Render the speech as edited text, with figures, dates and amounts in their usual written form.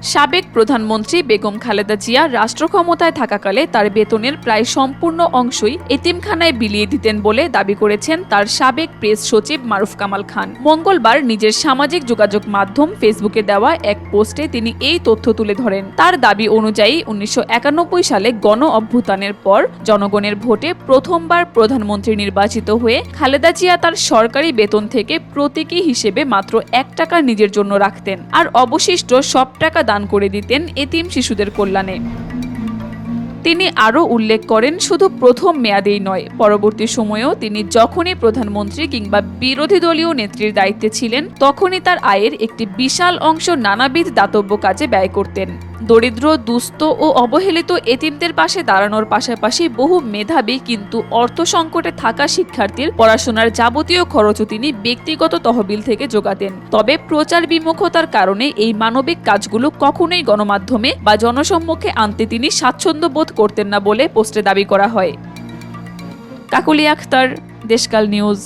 সাবেক প্রধানমন্ত্রী বেগম খালেদা জিয়া রাষ্ট্র ক্ষমতায় থাকাকালে তার বেতনের প্রায় সম্পূর্ণ অংশই এতিমখানায় বিলিয়ে দিতেন বলে দাবি করেছেন তার সাবেক প্রেস সচিব মারুফ কামাল খান। মঙ্গলবার নিজের সামাজিক যোগাযোগ মাধ্যম ফেসবুকে দেওয়া এক পোস্টে তিনি এই তথ্য তুলে ধরেন। তার দাবি অনুযায়ী ১৯৯১ সালে গণ অভ্যুত্থানের পর জনগণের ভোটে প্রথমবার প্রধানমন্ত্রী নির্বাচিত হয়ে খালেদা জিয়া তার সরকারি বেতন থেকে প্রতীকী হিসেবে মাত্র ১ টাকা নিজের জন্য রাখতেন, আর অবশিষ্ট সব টাকা দান করে দিতেন এতিম শিশুদের কল্যাণে। তিনি আরও উল্লেখ করেন, শুধু প্রথম মেয়াদেই নয়, পরবর্তী সময়েও তিনি যখনই প্রধানমন্ত্রী কিংবা বিরোধী দলীয় নেত্রীর দায়িত্বে ছিলেন তখনই তার আয়ের একটি বিশাল অংশ নানাবিধ দাতব্য কাজে ব্যয় করতেন। দরিদ্র, দুস্থ ও অবহেলিত এতিমদের পাশে দাঁড়ানোর পাশাপাশি বহু মেধাবী কিন্তু অর্থ সংকটে থাকা শিক্ষার্থীর পড়াশোনার যাবতীয় খরচও তিনি ব্যক্তিগত তহবিল থেকে যোগাতেন। তবে প্রচার বিমুখতার কারণে এই মানবিক কাজগুলো কখনোই গণমাধ্যমে বা জনসম্মুখে আনতে তিনি স্বাচ্ছন্দ্য বোধ করতেন না বলে পোস্টে দাবি করা হয়। কাকলি আখতার, দেশকাল নিউজ।